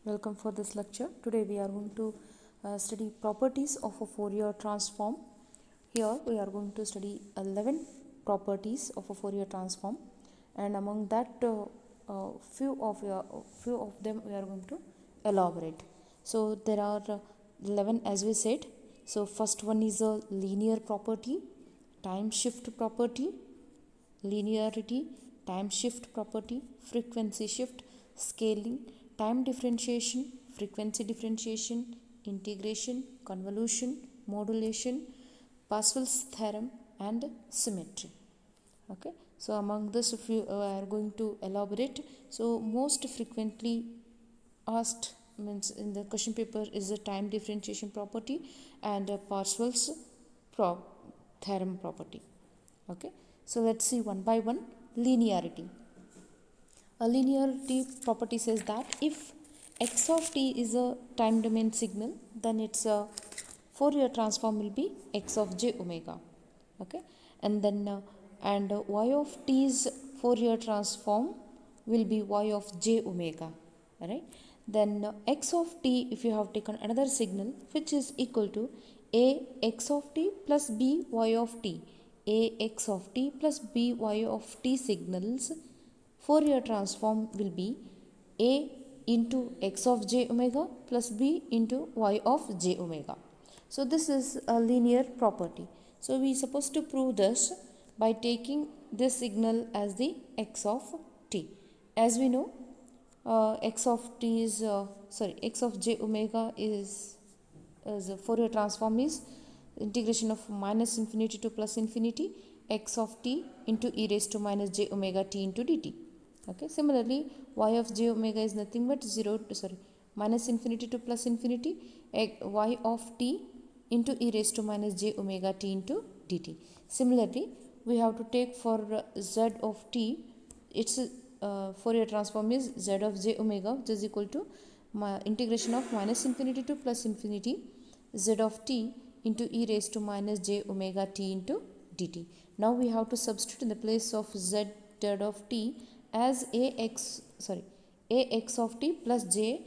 Welcome for this lecture. Today we are going to study properties of a Fourier transform. Here we are going to study 11 properties of a Fourier transform, and among that few of them we are going to elaborate. So there are 11 as we said. So first one is a linear property, time shift property, linearity, time shift property, frequency shift, scaling, time differentiation, frequency differentiation, integration, convolution, modulation, Pascal's theorem, and symmetry. Okay, so among this, if you are going to elaborate, so most frequently asked means in the question paper is the time differentiation property and Pascal's theorem property. Okay, so let's see one by one. Linearity. A linearity property says that if x of t is a time domain signal, then its Fourier transform will be x of j omega. Okay, and then y of t's Fourier transform will be y of j omega. Right? Then x of t, if you have taken another signal which is equal to a x of t plus b y of t, a x of t plus b y of t signals, Fourier transform will be a into x of j omega plus b into y of j omega. So this is a linear property. So we are supposed to prove this by taking this signal as the x of t. As we know, x of t is x of j omega is a Fourier transform is integration of minus infinity to plus infinity x of t into e raised to minus j omega t into dt. Okay, similarly y of j omega is nothing but minus infinity to plus infinity y of t into e raised to minus j omega t into dt. Similarly, we have to take for z of t, its Fourier transform is z of j omega, which is equal to integration of minus infinity to plus infinity z of t into e raised to minus j omega t into dt. Now we have to substitute in the place of z of t as ax of t plus j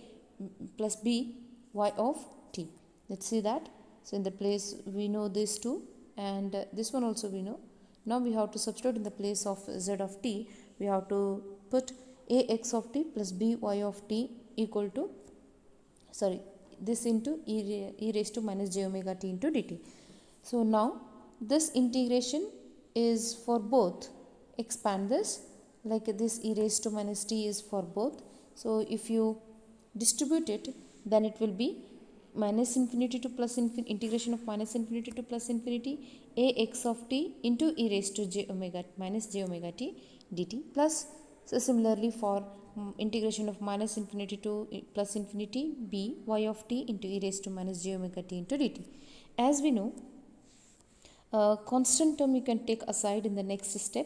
plus b y of t. Let's see that. So in the place we know these two, and this one also we know. Now we have to substitute in the place of z of t. We have to put ax of t plus by of t equal to this into e raised to minus j omega t into dt. So now this integration is for both. Expand this, like this e raised to minus t is for both. So if you distribute it, then it will be minus infinity to plus infinity, integration of minus infinity to plus infinity ax of t into e raised to j omega minus j omega t dt, plus so similarly for integration of minus infinity to plus infinity b y of t into e raised to minus j omega t into dt. As we know, constant term you can take aside in the next step.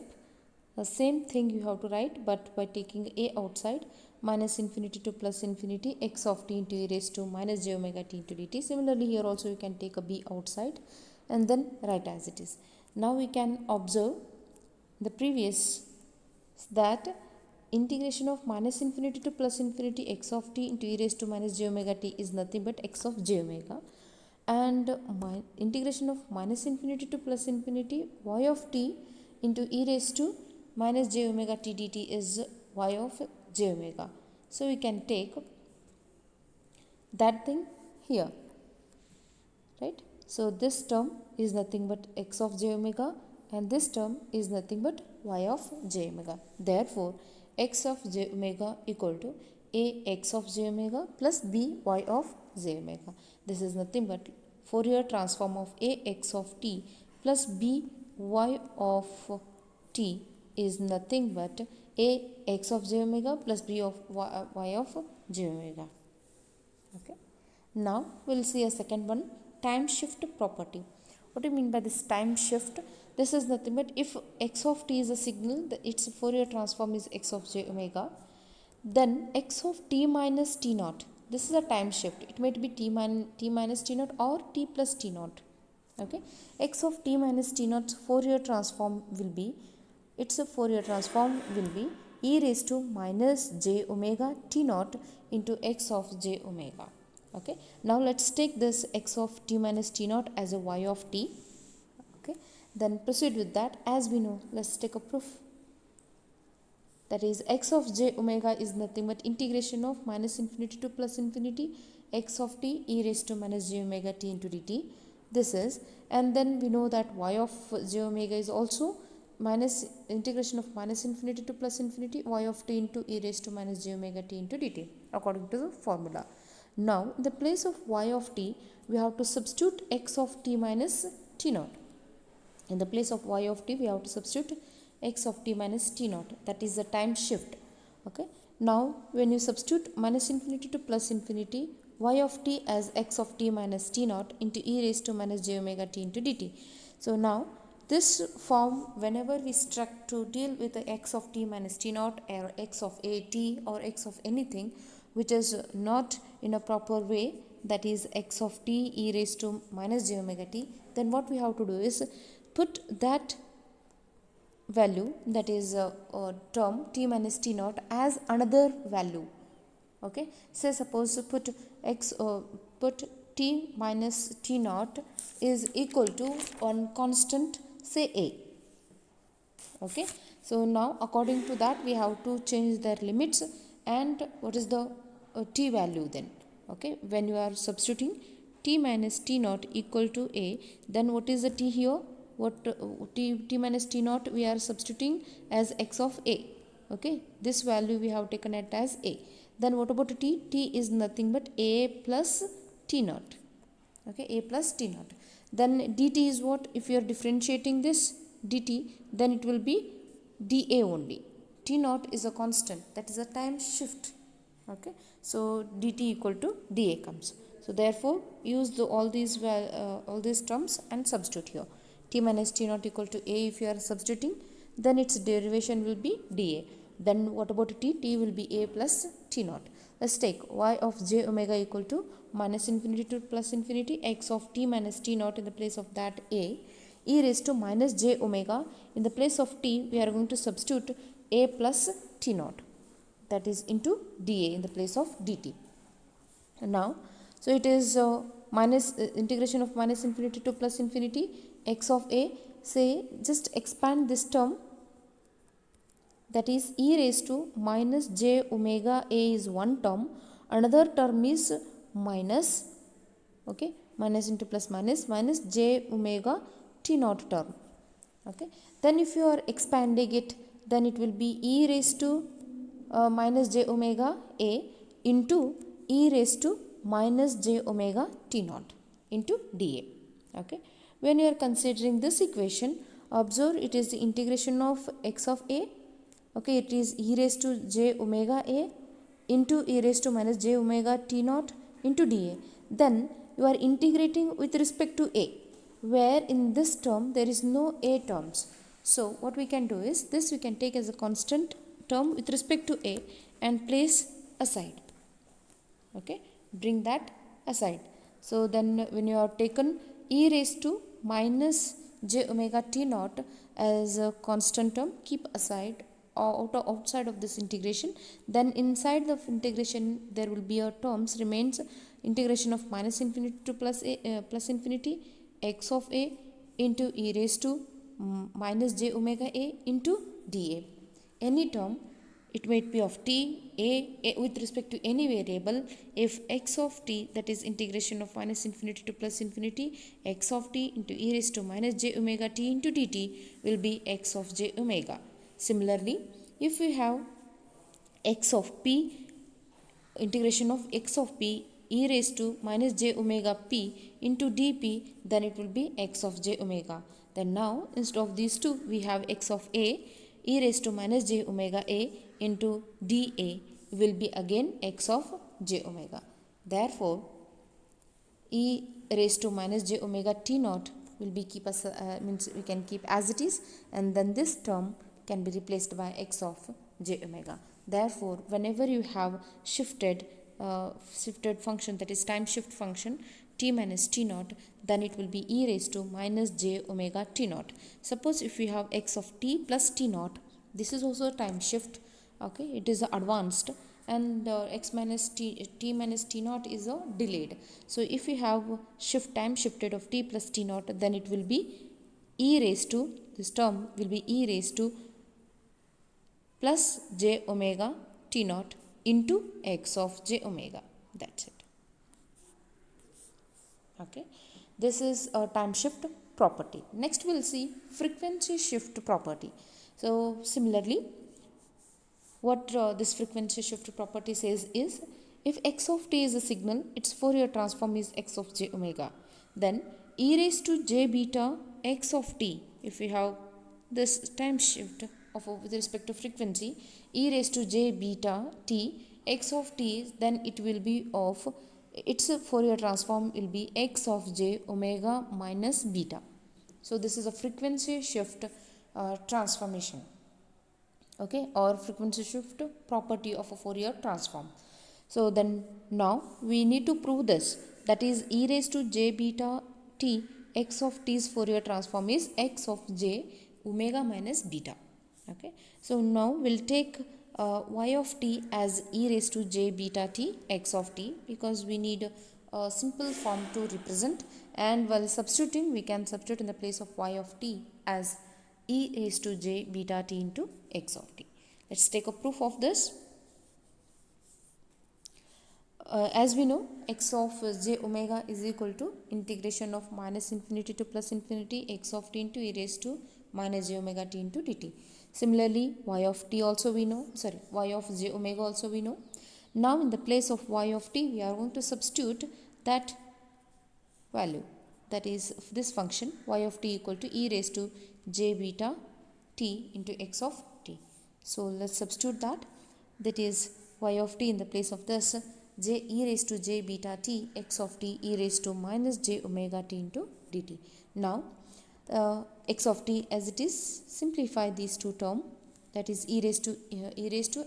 The same thing you have to write, but by taking a outside, minus infinity to plus infinity x of t into e raised to minus j omega t into dt. Similarly, here also you can take a b outside and then write as it is. Now we can observe the previous, that integration of minus infinity to plus infinity x of t into e raised to minus j omega t is nothing but x of j omega, and integration of minus infinity to plus infinity y of t into e raised to minus j omega t dt is y of j omega. So we can take that thing here, right? So this term is nothing but x of j omega, and this term is nothing but y of j omega. Therefore, x of j omega equal to a x of j omega plus b y of j omega. This is nothing but Fourier transform of a x of t plus b y of t is nothing but a x of j omega plus b of y of j omega. Okay. Now we will see a second one, time shift property. What do you mean by this time shift? This is nothing but if x of t is a signal, its Fourier transform is x of j omega, then x of t minus t naught. This is a time shift. It might be t minus t naught or t plus t naught. Okay. X of t minus t naught Fourier transform will be, its a Fourier transform will be e raised to minus j omega t naught into x of j omega. Okay, now let's take this x of t minus t naught as a y of t. Okay, then proceed with that. As we know, let's take a proof. That is, x of j omega is nothing but integration of minus infinity to plus infinity x of t e raised to minus j omega t into dt. This is, and then we know that y of j omega is also minus integration of minus infinity to plus infinity y of t into e raised to minus j omega t into dt according to the formula. Now, in the place of y of t, we have to substitute x of t minus t naught. In the place of y of t, we have to substitute x of t minus t naught. That is the time shift. Okay. Now, when you substitute minus infinity to plus infinity, y of t as x of t minus t naught into e raised to minus j omega t into dt. So, now this form, whenever we struck to deal with the x of t minus t naught or x of a t or x of anything which is not in a proper way, that is x of t e raised to minus j omega t, then what we have to do is put that value, that is term t minus t naught as another value. Okay, say suppose put put t minus t naught is equal to one constant, say a. Okay, so now according to that we have to change their limits, and what is the t value then. Okay, when you are substituting t minus t naught equal to a, then what is the t here? What t minus t naught we are substituting as x of a. Okay, this value we have taken it as a. Then what about t? T is nothing but a plus t naught. Okay, a plus t naught. Then dt is what? If you are differentiating this dt, then it will be dA only. T naught is a constant, that is a time shift. Okay, so dt equal to dA comes. So therefore, use all these terms and substitute here. T minus t naught equal to a, if you are substituting, then its derivation will be dA. Then what about t? T will be a plus t naught. Let's take y of j omega equal to minus infinity to plus infinity x of t minus t naught in the place of that a, e raised to minus j omega. In the place of t, we are going to substitute a plus t naught, that is into dA in the place of dt. Now, so it is integration of minus infinity to plus infinity x of a. Say just expand this term, that is e raised to minus j omega a is one term, another term is minus, okay, minus into plus minus j omega t naught term. Okay, then if you are expanding it, then it will be e raised to minus j omega a into e raised to minus j omega t naught into dA. Okay, when you are considering this equation, observe it is the integration of x of a. Okay, it is e raised to j omega a into e raised to minus j omega t naught into dA. Then you are integrating with respect to a, where in this term there is no a terms. So what we can do is, this we can take as a constant term with respect to a and place aside. Okay, bring that aside. So then when you have taken e raised to minus j omega t naught as a constant term, keep aside or outside of this integration. Then inside the integration there will be a terms remains integration of minus infinity to plus infinity x of a into e raised to minus j omega a into dA. Any term, it might be of t, a with respect to any variable, if x of t, that is integration of minus infinity to plus infinity x of t into e raised to minus j omega t into dt will be x of j omega. Similarly, if we have x of p, integration of x of p e raised to minus j omega p into dp, then it will be x of j omega. Then now, instead of these two, we have x of a e raised to minus j omega a into dA will be again x of j omega. Therefore, e raised to minus j omega t naught will be means we can keep as it is, and then this term can be replaced by x of j omega. Therefore, whenever you have shifted function, that is time shift function t minus t naught, then it will be e raised to minus j omega t naught. Suppose if we have x of t plus t naught, this is also a time shift Okay, it is advanced, and x minus t minus t naught is a delayed. So if we have shift time shifted of t plus t naught, then it will be e raised to, this term will be e raised to plus j omega t naught into x of j omega. That's it. Okay, this is a time shift property. Next we'll see frequency shift property. So similarly, what this frequency shift property says is, if x of t is a signal, its Fourier transform is x of j omega, then e raised to j beta x of t, if we have this time shift of with respect to frequency, e raised to j beta t x of t, then it will be of, its Fourier transform will be x of j omega minus beta. So this is a frequency shift transformation, okay, or frequency shift property of a Fourier transform. So then now we need to prove this, that is e raised to j beta t x of t's Fourier transform is x of j omega minus beta. Okay, so now we'll take y of t as e raised to j beta t x of t, because we need a simple form to represent, and while substituting we can substitute in the place of y of t as e raised to j beta t into x of t. Let's take a proof of this. As we know, x of j omega is equal to integration of minus infinity to plus infinity x of t into e raised to minus j omega t into dt. Similarly, y of t also we know, y of j omega also we know. Now in the place of y of t, we are going to substitute that value, that is this function y of t equal to e raised to j beta t into x of t. So let's substitute that, that is y of t in the place of this j e raised to j beta t x of t e raised to minus j omega t into dt. Now x of t as it is, simplify these two terms, that is e raised to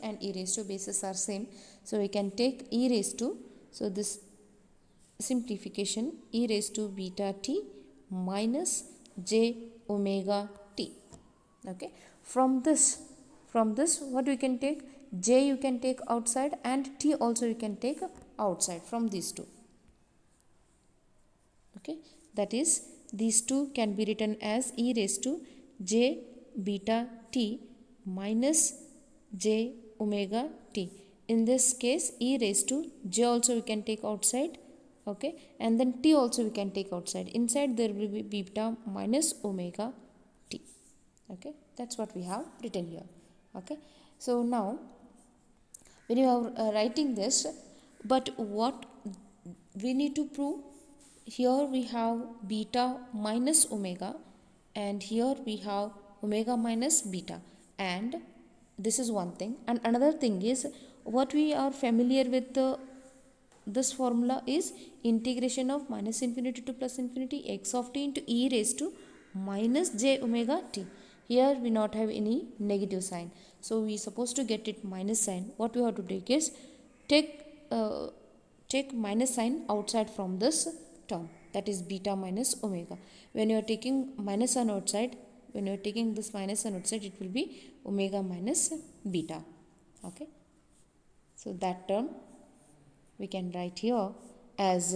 and e raised to bases are same, so we can take e raised to, so this simplification e raised to beta t minus j omega t. Okay, from this what we can take, j you can take outside and t also you can take outside from these two. Okay, that is these two can be written as e raised to j beta t minus j omega t. In this case, e raised to j also we can take outside, okay, and then t also we can take outside. Inside there will be beta minus omega t. Okay, that's what we have written here. Okay, so now when you are writing this, but what we need to prove, here we have beta minus omega and here we have omega minus beta, and this is one thing. And another thing is, what we are familiar with this formula is integration of minus infinity to plus infinity x of t into e raised to minus j omega t. Here we not have any negative sign, so we supposed to get it minus sign. What we have to take is take minus sign outside from this term, that is beta minus omega. When you are taking minus sign outside, when you are taking this minus sign outside, it will be omega minus beta. Okay, so that term we can write here as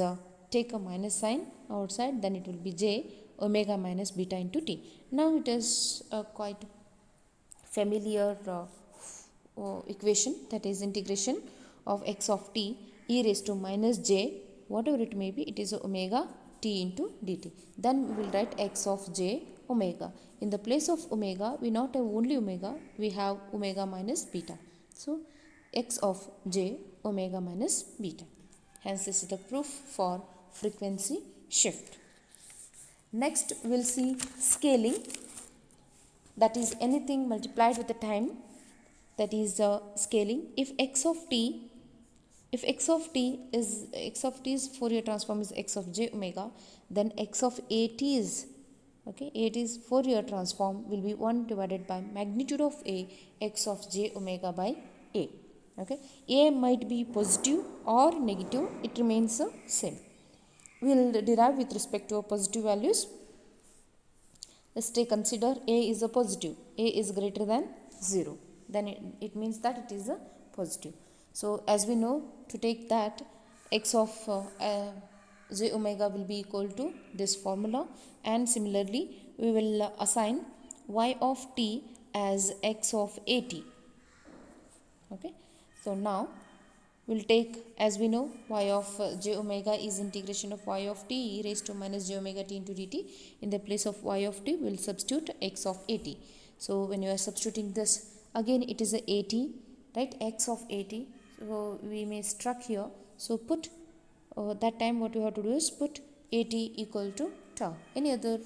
take a minus sign outside, then it will be j omega minus beta into t. Now it is quite familiar equation, that is integration of x of t e raised to minus j, whatever it may be, it is omega t into dt. Then we will write x of j omega. In the place of omega, we not have only omega, we have omega minus beta. So x of j omega minus beta. Hence this is the proof for frequency shift. Next we will see scaling, that is anything multiplied with the time, that is scaling. If x of t's Fourier transform is x of j omega, then x of at's, okay, at's Fourier transform will be 1 divided by magnitude of a x of j omega by a. Okay, a might be positive or negative, it remains the same. We will derive with respect to positive values. Let's consider a is a positive, a is greater than 0. then it means that it is a positive. So as we know, to take that, x of j omega will be equal to this formula, and similarly we will assign y of t as x of at. Okay, so now we'll take, as we know, y of j omega is integration of y of t e raised to minus j omega t into dt. In the place of y of t, we'll substitute x of at. So when you are substituting this, again it is a at, right? X of at. So we may struck here. So put that time what we have to do is put at equal to tau. Any other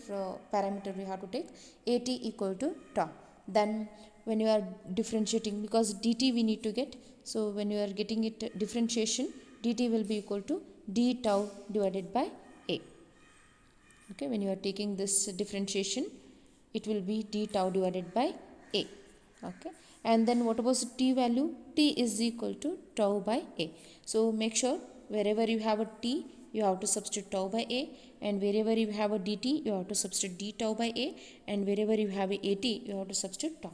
parameter we have to take, at equal to tau. Then when you are differentiating, because dt we need to get, so when you are getting it differentiation, dt will be equal to d tau divided by a. Okay, when you are taking this differentiation, it will be d tau divided by a. Okay, and then what was the t value? T is equal to tau by a. So make sure wherever you have a t, you have to substitute tau by a, and wherever you have a dt, you have to substitute d tau by a, and wherever you have a at, you have to substitute tau.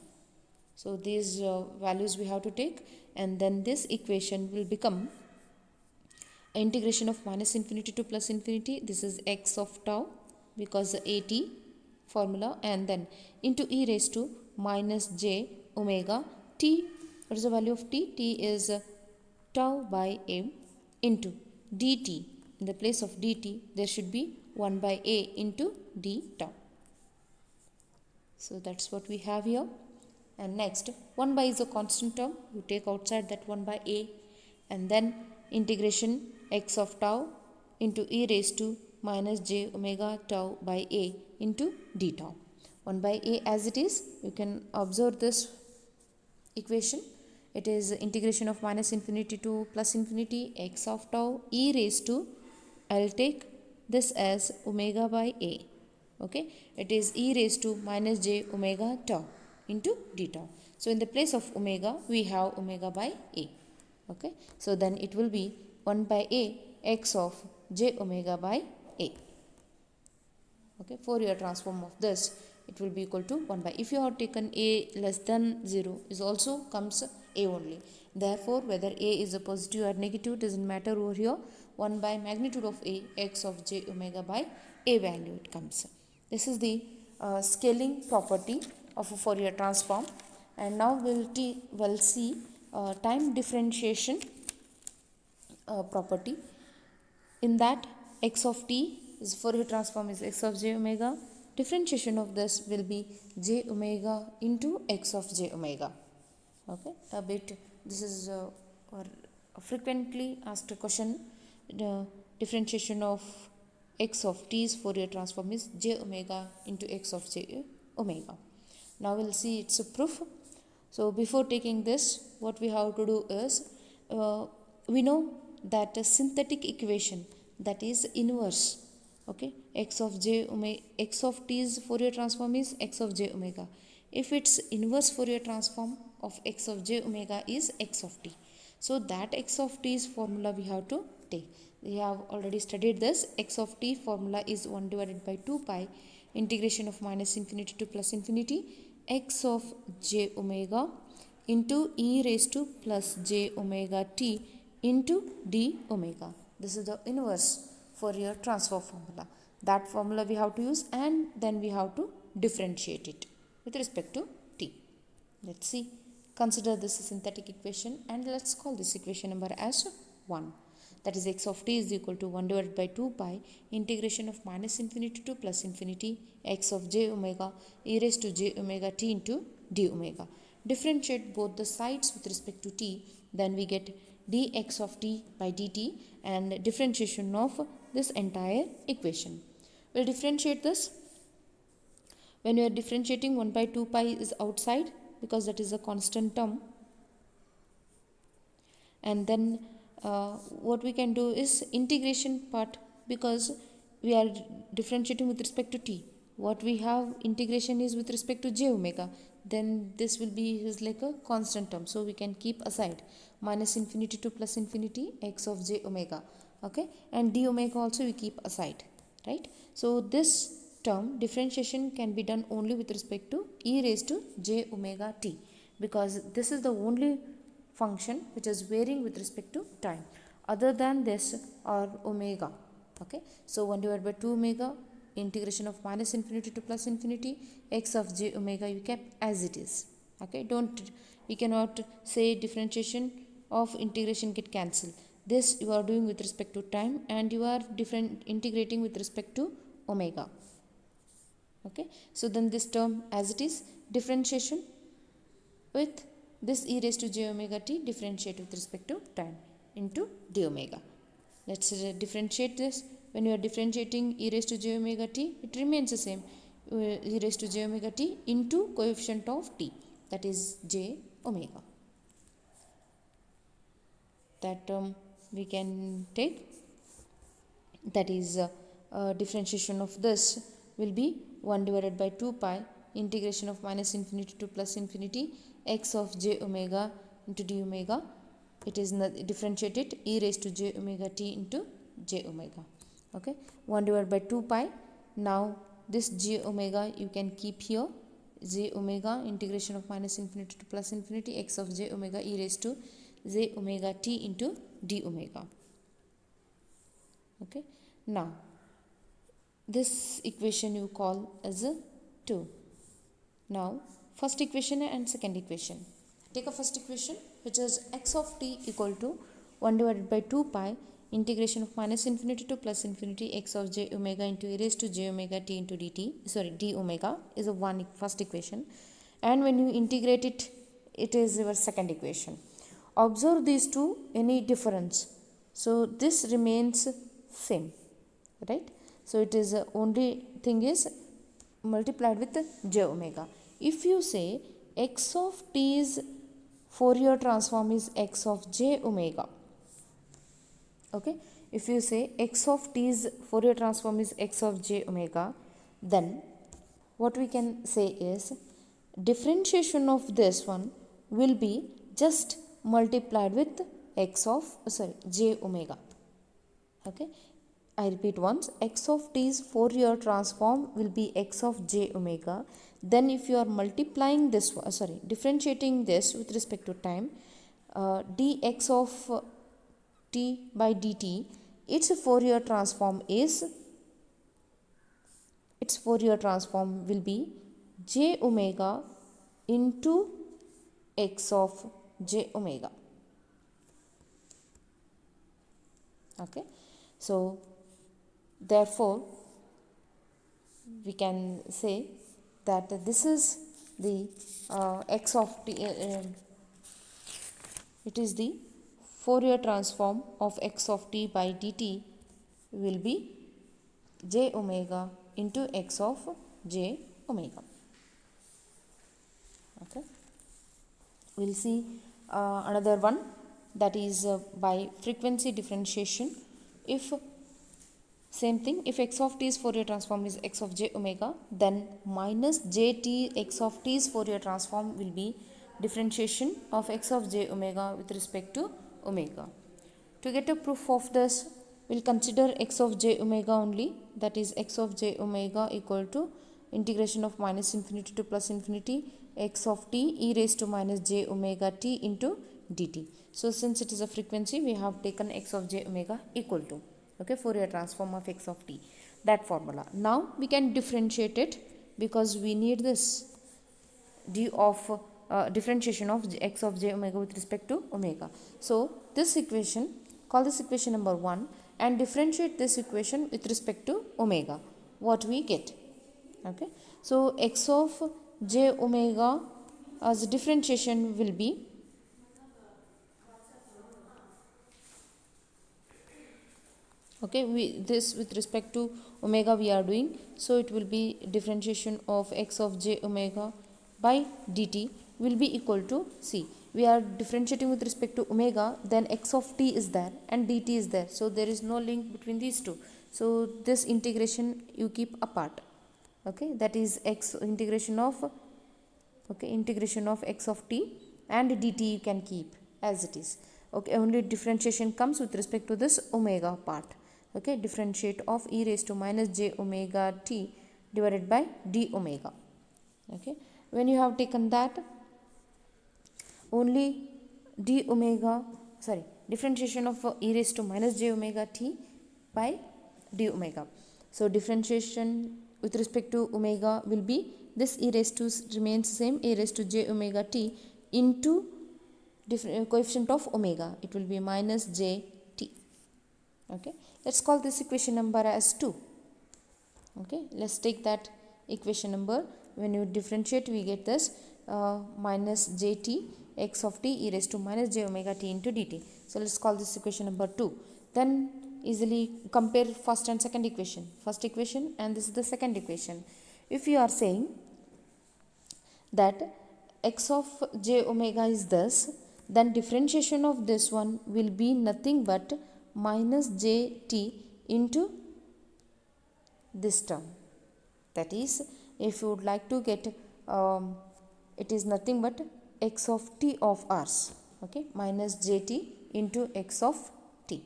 So these values we have to take, and then this equation will become integration of minus infinity to plus infinity. This is x of tau, because the at formula, and then into e raised to minus j omega t. What is the value of t? T is tau by a into dt. In the place of dt, there should be 1 by a into d tau. So that's what we have here. And next, 1 by is a constant term. You take outside that 1 by a, and then integration x of tau into e raised to minus j omega tau by a into d tau. 1 by a as it is, you can observe this equation. It is integration of minus infinity to plus infinity x of tau e raised to, I will take this as omega by a. Okay, it is e raised to minus j omega tau into d tau. So in the place of omega, we have omega by a. Okay, so then it will be 1 by a x of j omega by a. Okay, Fourier transform of this, it will be equal to 1 by, if you have taken a less than 0, is also comes a only. Therefore whether a is a positive or negative doesn't matter over here. 1 by magnitude of a, x of j omega by a value it comes. This is the scaling property of a Fourier transform. And now we'll see time differentiation property. In that, x of t is Fourier transform is x of j omega. Differentiation of this will be j omega into x of j omega. Okay, a bit, this is a frequently asked question. The differentiation of x of t's Fourier transform is j omega into x of j omega. Now we'll see its proof. So before taking this, what we have to do is, we know that a synthetic equation, that is inverse. Okay, x of t's Fourier transform is x of j omega. If its inverse Fourier transform of x of j omega is x of t, so that x of t's formula we have to take. We have already studied this. X of t formula is 1 divided by 2 pi integration of minus infinity to plus infinity x of j omega into e raised to plus j omega t into d omega. This is the inverse Fourier transform formula. That formula we have to use, and then we have to differentiate it with respect to t. Let's see. Consider this a synthetic equation, and let's call this equation number as 1. That is x of t is equal to 1 divided by 2 pi integration of minus infinity to plus infinity x of j omega e raised to j omega t into d omega. Differentiate both the sides with respect to t, then we get dx of t by dt, and differentiation of this entire equation. We'll differentiate this. When you are differentiating, 1 by 2 pi is outside because that is a constant term. And then what we can do is integration part, because we are differentiating with respect to t. What we have integration is with respect to j omega. Then this will be is like a constant term. So we can keep aside minus infinity to plus infinity x of j omega. Okay, and d omega also we keep aside, right? So this term differentiation can be done only with respect to e raised to j omega t. because this is the only function which is varying with respect to time. Other than this are omega. Okay, so 1 divided by 2 omega, integration of minus infinity to plus infinity, x of j omega you kept as it is. Okay, we cannot say differentiation of integration get cancelled. This you are doing with respect to time, and you are integrating with respect to omega. Okay, so then this term as it is, differentiation with this e raised to j omega t, differentiate with respect to time into d omega. Let's differentiate this. When you are differentiating e raised to j omega t, it remains the same, e raised to j omega t into coefficient of t, that is j omega. That term we can take, that is differentiation of this will be 1 divided by 2 pi integration of minus infinity to plus infinity x of j omega into d omega. It is differentiated e raised to j omega t into j omega. Okay, 1 divided by 2 pi. Now this j omega you can keep here, j omega integration of minus infinity to plus infinity x of j omega e raised to j omega t into d omega. Okay, now this equation you call as a 2. Now first equation and second equation. Take a first equation, which is x of t equal to 1 divided by 2 pi integration of minus infinity to plus infinity x of j omega into e raised to j omega t into dt, sorry, d omega is a first equation, and when you integrate it, it is your second equation. Observe these two, any difference, so this remains same, right? So it is only thing is multiplied with j omega. If you say x of t's Fourier transform is x of j omega, okay, if you say x of t's Fourier transform is x of j omega, then what we can say is differentiation of this one will be just multiplied with j omega. Okay, I repeat once, x of t's Fourier transform will be x of j omega. Then if you are multiplying this, differentiating this with respect to time, dx of t by dt, its Fourier transform will be j omega into x of j omega. Okay, so therefore we can say that this is the x of t, it is the Fourier transform of x of t by dt will be j omega into x of j omega. Okay, we'll see another one, that is by frequency differentiation. If same thing, if x of t's Fourier transform is x of j omega, then minus jt x of t's Fourier transform will be differentiation of x of j omega with respect to omega. To get a proof of this, we'll consider x of j omega only, that is x of j omega equal to integration of minus infinity to plus infinity x of t e raised to minus j omega t into dt. So since it is a frequency, we have taken x of j omega equal to, okay, Fourier transform of x of t, that formula. Now we can differentiate it, because we need this d of differentiation of x of j omega with respect to omega. So this equation, call this equation number 1, and differentiate this equation with respect to omega. What we get? Okay, so x of j omega as differentiation will be, okay, this with respect to omega we are doing, so it will be differentiation of x of j omega by dt will be equal to, see, we are differentiating with respect to omega, then x of t is there and dt is there, so there is no link between these two, so this integration you keep apart. Okay, that is x integration of, okay, integration of x of t and dt you can keep as it is. Okay, only differentiation comes with respect to this omega part. Okay, differentiate of e raised to minus j omega t divided by d omega. Okay, when you have taken that, only d omega, sorry, differentiation of e raised to minus j omega t by d omega. So differentiation with respect to omega will be this e raised to remains same, e raised to j omega t into coefficient of omega, it will be minus j t. Okay, let's call this equation number as 2. Okay, let's take that equation number. When you differentiate, we get this minus jt x of t e raised to minus j omega t into dt. So let's call this equation number 2. Then easily compare first and second equation. First equation and this is the second equation. If you are saying that x of j omega is this, then differentiation of this one will be nothing but minus jt into this term. That is, if you would like to get it is nothing but x of t of ours, okay, minus jt into x of t,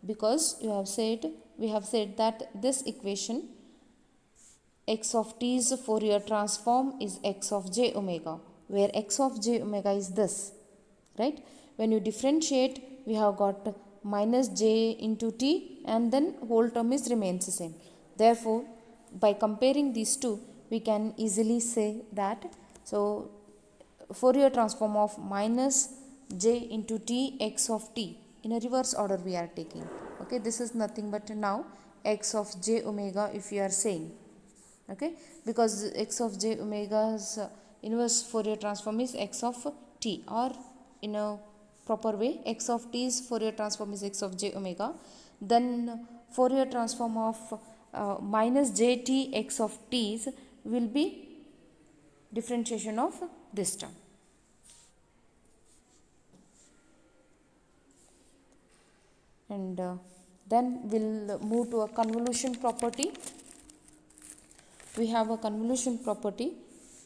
because we have said that this equation x of t's Fourier transform is x of j omega, where x of j omega is this, right? When you differentiate, we have got minus j into t and then whole term is remains the same. Therefore, by comparing these two, we can easily say that, so Fourier transform of minus j into t x of t in a reverse order we are taking. Okay, this is nothing but now x of j omega if you are saying. Okay, because x of j omega's inverse Fourier transform is x of t, or in a proper way x of t's Fourier transform is x of j omega. Then Fourier transform of minus jt x of t's will be differentiation of this term. And then we'll move to a convolution property. We have a convolution property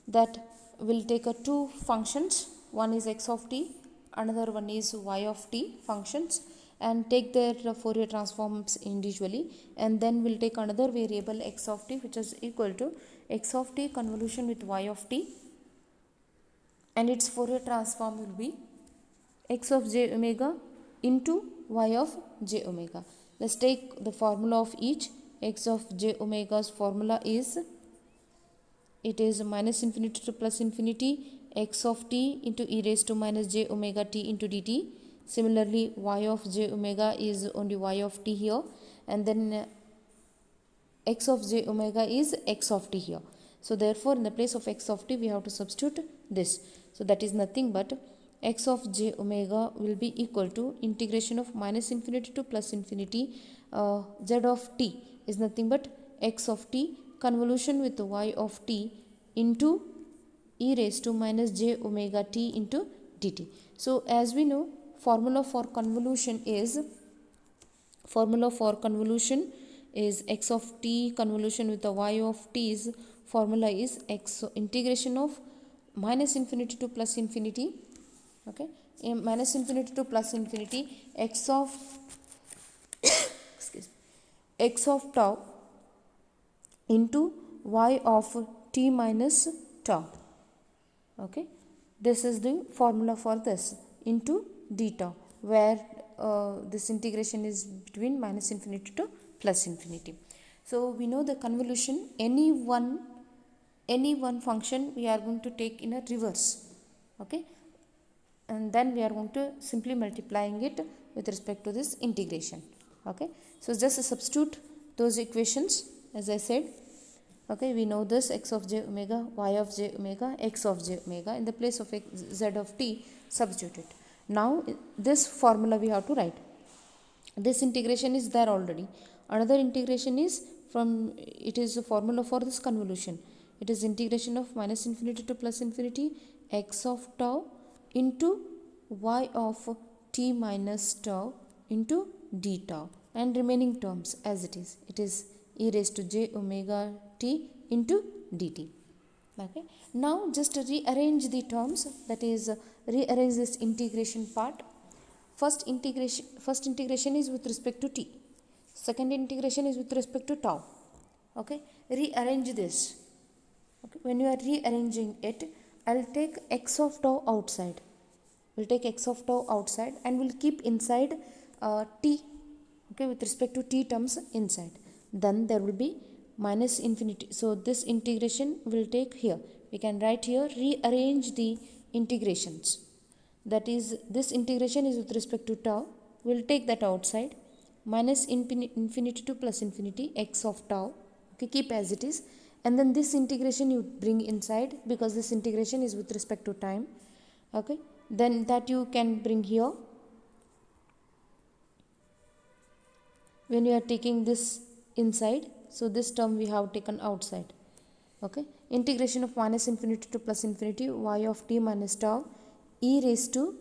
that will take a two functions, one is x of t, another one is y of t functions, and take their Fourier transforms individually, and then we'll take another variable x of t which is equal to x of t convolution with y of t, and its Fourier transform will be x of j omega into y of j omega. Let's take the formula of each. X of j omega's formula is, it is minus infinity to plus infinity x of t into e raised to minus j omega t into dt. Similarly, y of j omega is only y of t here, and then x of j omega is x of t here. So therefore, in the place of x of t, we have to substitute this. So that is nothing but x of j omega will be equal to integration of minus infinity to plus infinity z of t is nothing but x of t convolution with y of t into e raised to minus j omega t into dt. So as we know, formula for convolution is x of t convolution with the y of t's formula is x integration of minus infinity to plus infinity, okay, in minus infinity to plus infinity x of excuse me, x of tau into y of t minus tau. Okay, this is the formula for this into d tau, where this integration is between minus infinity to plus infinity. So we know the convolution, any one function we are going to take in a reverse, okay, and then we are going to simply multiplying it with respect to this integration. Okay, so just substitute those equations as I said. Okay, we know this x of j omega, y of j omega, x of j omega. In the place of x, z of t, substitute it. Now this formula we have to write. This integration is there already. Another integration is from, it is a formula for this convolution. It is integration of minus infinity to plus infinity x of tau into y of t minus tau into d tau, and remaining terms as it is. It is e raised to j omega t into dt. Okay. Now just rearrange the terms, that is rearrange this integration part. First integration is with respect to t. Second integration is with respect to tau. Okay. Rearrange this. Okay. When you are rearranging it, I'll take x of tau outside. We'll take x of tau outside and we'll keep inside t, okay, with respect to t terms inside. Then there will be minus infinity. So this integration will take here. We can write here, rearrange the integrations. That is, this integration is with respect to tau. We'll take that outside. Minus infinity to plus infinity, x of tau. Okay, keep as it is. And then this integration you bring inside, because this integration is with respect to time. Okay, then that you can bring here. When you are taking this inside, so this term we have taken outside. Okay, integration of minus infinity to plus infinity, y of t minus tau e raised to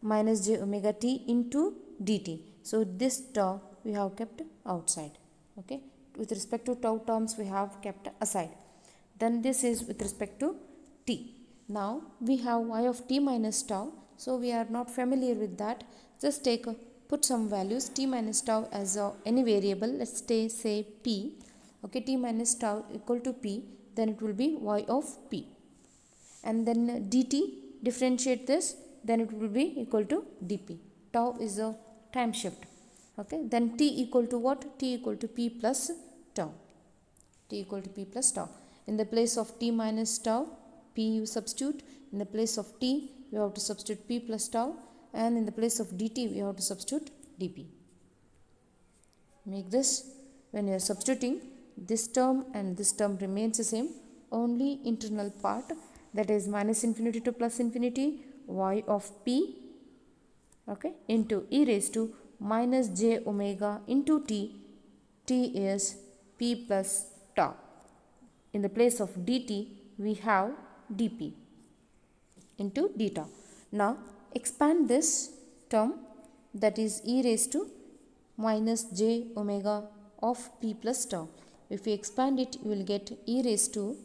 minus j omega t into dt. So this tau we have kept outside. Okay, with respect to tau terms we have kept aside. Then this is with respect to t. Now we have y of t minus tau. So we are not familiar with that. Just put some values, t minus tau as any variable. Let's say p. Okay, t minus tau equal to p. Then it will be y of p. And then dt, differentiate this. Then it will be equal to dp. Tau is a time shift. Okay, then t equal to what? T equal to p plus tau. T equal to p plus tau. In the place of t minus tau, p you substitute. In the place of t, you have to substitute p plus tau. And in the place of dt, we have to substitute dp. Make this, when you are substituting, this term and this term remains the same. Only internal part, that is minus infinity to plus infinity, y of p, okay, into e raised to minus j omega into t. T is p plus tau. In the place of dt, we have dp into d tau. Now expand this term, that is e raised to minus j omega of p plus tau. If we expand it, you will get e raised to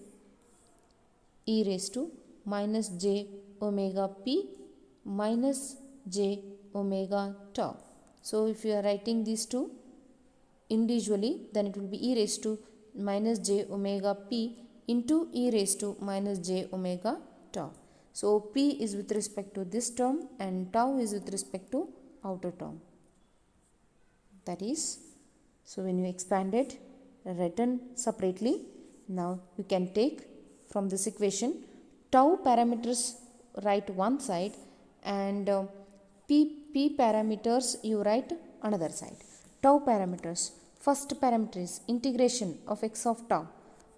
minus j omega p minus j omega tau. So if you are writing these two individually, then it will be e raised to minus j omega p into e raised to minus j omega tau. So p is with respect to this term and tau is with respect to outer term. That is, so when you expand it, written separately, now you can take from this equation tau parameters, write one side, and p parameters you write another side. Tau parameters, first parameter is integration of x of tau.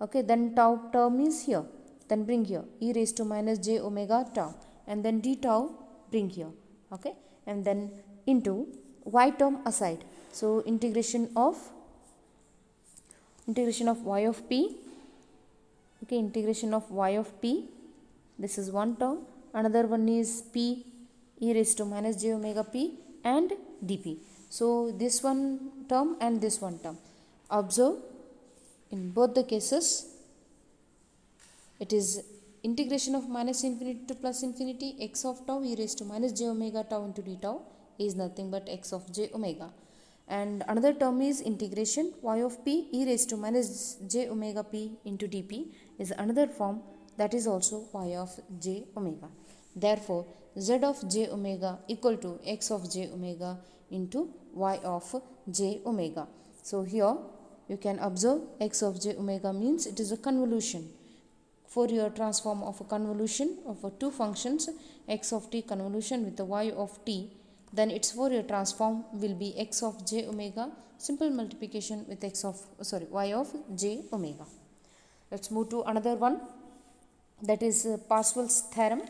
Okay, then tau term is here. Then bring here e raised to minus j omega tau, and then d tau bring here. Okay, and then into y term aside. So integration of y of p. Okay, integration of y of p. This is one term. Another one is p e raised to minus j omega p and dp. So this one term and this one term. Observe, in both the cases, it is integration of minus infinity to plus infinity, x of tau e raised to minus j omega tau into d tau is nothing but x of j omega. And another term is integration y of p e raised to minus j omega p into dp is another form, that is also y of j omega. Therefore, z of j omega equal to x of j omega into y of j omega. So here you can observe x of j omega means it is a convolution. Fourier transform of a convolution of two functions, x of t convolution with the y of t, then its Fourier transform will be x of j omega, simple multiplication with y of j omega. Let's move to another one, that is Parseval's theorem.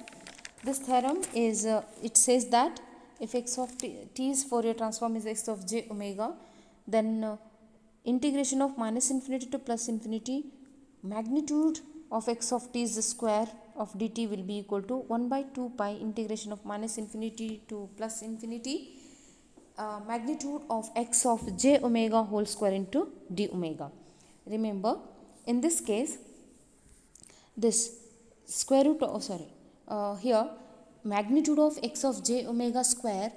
This theorem is, it says that if x of t's Fourier transform is x of j omega, then integration of minus infinity to plus infinity, magnitude of x of t's square of dt will be equal to 1 by 2 pi integration of minus infinity to plus infinity, magnitude of x of j omega whole square into d omega. Remember, in this case, this square root of, here magnitude of x of j omega square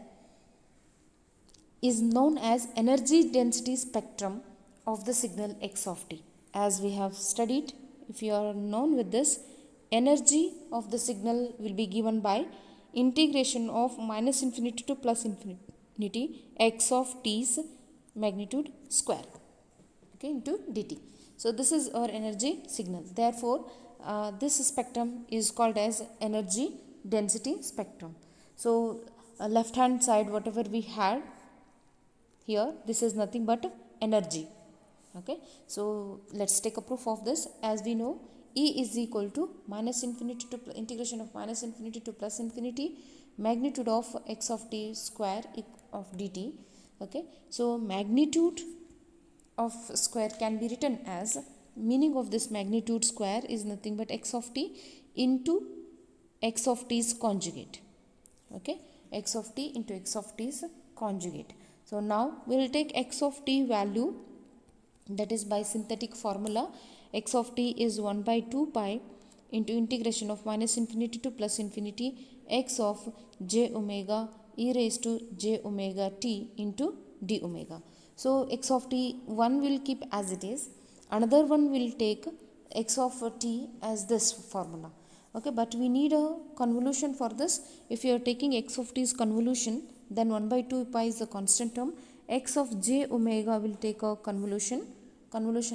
is known as energy density spectrum of the signal x of t. As we have studied, if you are known with this, energy of the signal will be given by integration of minus infinity to plus infinity x of t's magnitude square, okay, into dt. So this is our energy signal. Therefore this spectrum is called as energy density spectrum. So left hand side whatever we had here, this is nothing but energy. Okay, so let's take a proof of this. As we know, E is equal to minus infinity to integration of minus infinity to plus infinity magnitude of x of t square of dt. Okay, so magnitude of square can be written as, meaning of this magnitude square is nothing but x of t into x of t's conjugate. Okay, x of t into x of t's conjugate. So now we will take x of t value, that is by synthetic formula x of t is 1 by 2 pi into integration of minus infinity to plus infinity x of j omega e raised to j omega t into d omega. So x of t one will keep as it is, another one will take x of t as this formula. Okay, but we need a convolution for this. If you are taking x of t's convolution, then 1 by 2 pi is the constant term. X of j omega will take a convolution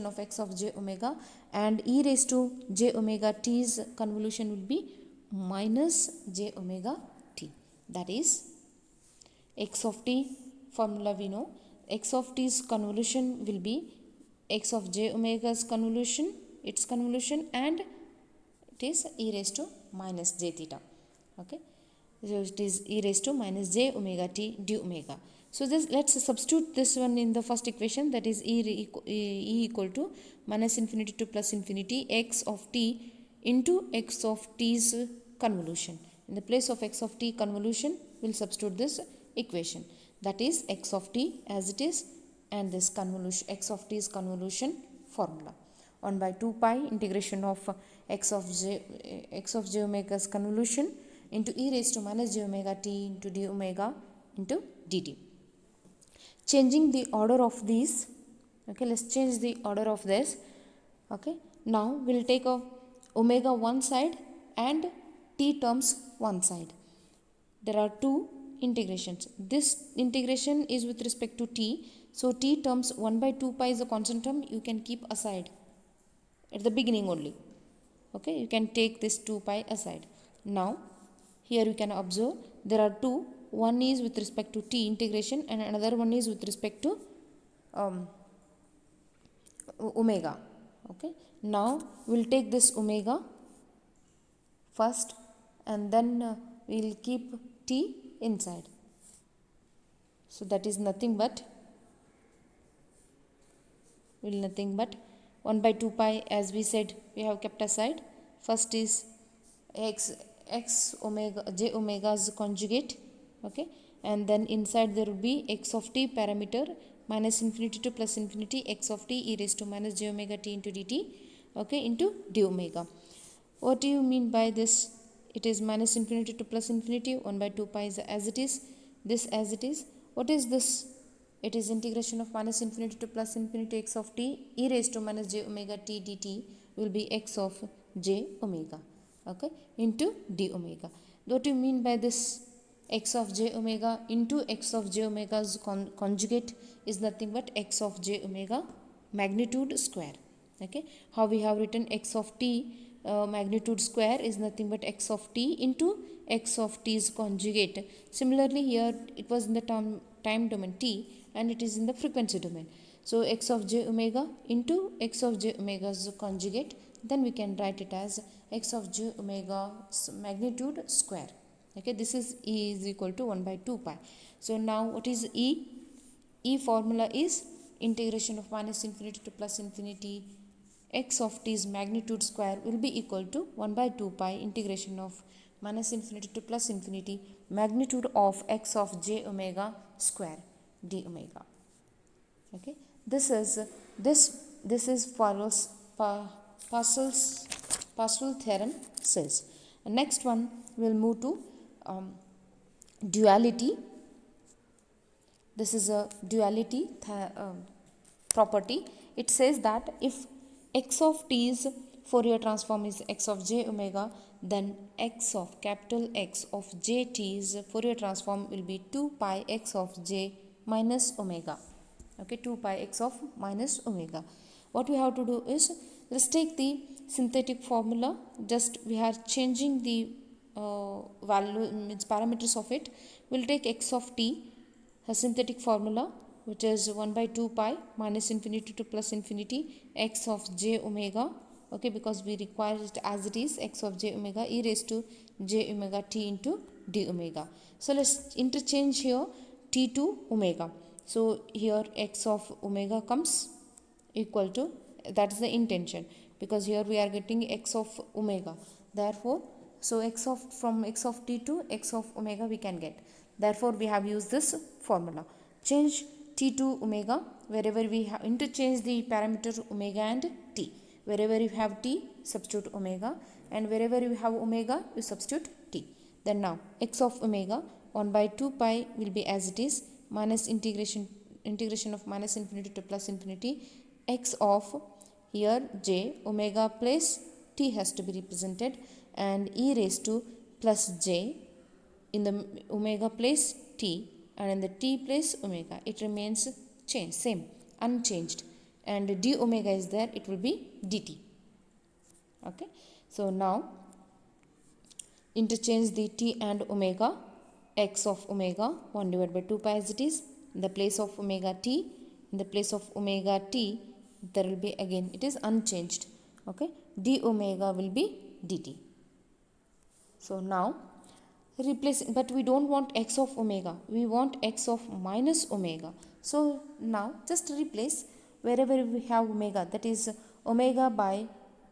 of x of j omega, and e raised to j omega t's convolution will be minus j omega t. That is x of t formula we know. X of t's convolution will be x of j omega's convolution, its convolution, and it is e raised to minus j theta. Okay, so it is e raised to minus j omega t d omega. So this, let's substitute this one in the first equation, that is e equal to minus infinity to plus infinity x of t into x of t's convolution. In the place of x of t convolution, we'll substitute this equation, that is x of t as it is, and this convolution x of t's convolution formula 1 by 2 pi integration of x of j omega's convolution into e raised to minus j omega t into d omega into dt. Changing the order of these, okay, let's change the order of this. Okay, now we'll take a omega one side and t terms one side. There are two integrations. This integration is with respect to t, so t terms 1 by 2 pi is a constant term, you can keep aside at the beginning only. Okay, you can take this 2 pi aside. Now here you can observe there are two, one is with respect to t integration and another one is with respect to omega. Okay, now we'll take this omega first and then we'll keep t inside. So that is nothing but 1 by 2 pi, as we said, we have kept aside. First is x omega j omega's conjugate. Okay, and then inside there will be x of t parameter minus infinity to plus infinity x of t e raised to minus j omega t into dt. Okay, into d omega. What do you mean by this? It is minus infinity to plus infinity, 1 by 2 pi is as it is, this as it is. What is this? It is integration of minus infinity to plus infinity x of t e raised to minus j omega t dt will be x of j omega. Okay, into d omega. What do you mean by this? X of j omega into x of j omega's conjugate is nothing but x of j omega magnitude square. Okay, how we have written x of t magnitude square is nothing but x of t into x of t's conjugate. Similarly here it was in the time domain t and it is in the frequency domain. So x of j omega into x of j omega's conjugate, then we can write it as x of j omega's magnitude square. Okay, this is e is equal to 1 by 2 pi. So now what is e? E formula is integration of minus infinity to plus infinity x of t's magnitude square will be equal to 1 by 2 pi integration of minus infinity to plus infinity magnitude of x of j omega square d omega. Okay, this is Parseval's theorem says. And next one we'll move to duality. This is a duality property. It says that if x of t's Fourier transform is x of j omega, then x of capital X of jt's Fourier transform will be 2 pi x of j minus omega. Okay, 2 pi x of minus omega. What we have to do is, let's take the synthetic formula. Just we are changing the value, means parameters of it. We'll take x of t, a synthetic formula, which is 1 by 2 pi minus infinity to plus infinity x of j omega. Okay, because we require it as it is, x of j omega e raised to j omega t into d omega. So let's interchange here t to omega. So here x of omega comes equal to, that is the intention, because here we are getting x of omega. Therefore, so x of, from x of t to x of omega we can get. Therefore, we have used this formula. Change t to omega wherever we have interchange the parameter omega and t. Wherever you have t, substitute omega, and wherever you have omega, you substitute t. Then now x of omega 1 by 2 pi will be as it is, minus integration of minus infinity to plus infinity x of, here j omega plus t has to be represented, and e raised to plus j in the omega place t, and in the t place omega. It remains changed, same, unchanged, and d omega is there, it will be dt. Okay, so now interchange the t and omega. X of omega 1 divided by 2 pi as it is, in the place of omega t, in the place of omega t there will be, again it is unchanged. Okay, d omega will be dt. So now replace, but we don't want x of omega, we want x of minus omega. So now just replace wherever we have omega, that is omega by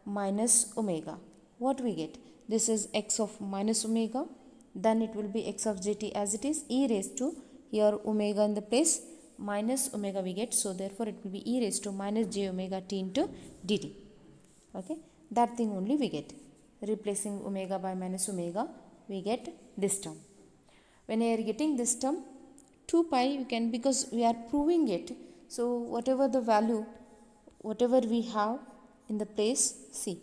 minus omega. What we get? This is x of minus omega, then it will be x of jt as it is, e raised to, here omega in the place, minus omega we get, so therefore it will be e raised to minus j omega t into dt. Okay, that thing only we get. Replacing omega by minus omega, we get this term. When we are getting this term, 2 pi you can, because we are proving it, so whatever the value, whatever we have in the place, see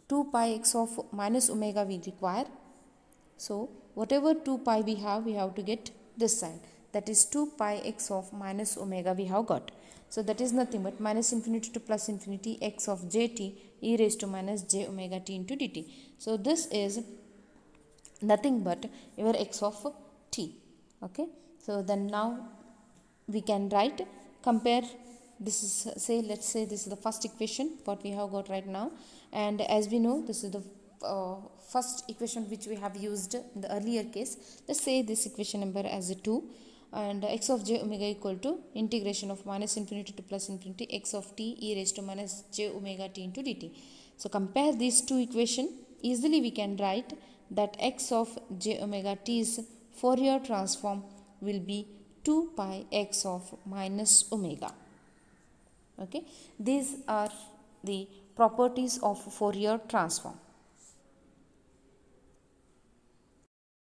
2 pi x of minus omega we require. So whatever 2 pi we have to get this side, that is 2 pi x of minus omega we have got. So that is nothing but minus infinity to plus infinity x of jt e raised to minus j omega t into dt. So this is nothing but your x of t. Okay, so then now we can write, compare, this is, say, let's say this is the first equation what we have got right now, and as we know this is the first equation which we have used in the earlier case. Let's say this equation number as a 2, and x of j omega equal to integration of minus infinity to plus infinity x of t e raised to minus j omega t into dt. So compare these two equations, easily we can write that x of j omega t's Fourier transform will be 2 pi x of minus omega. Okay, these are the properties of Fourier transform.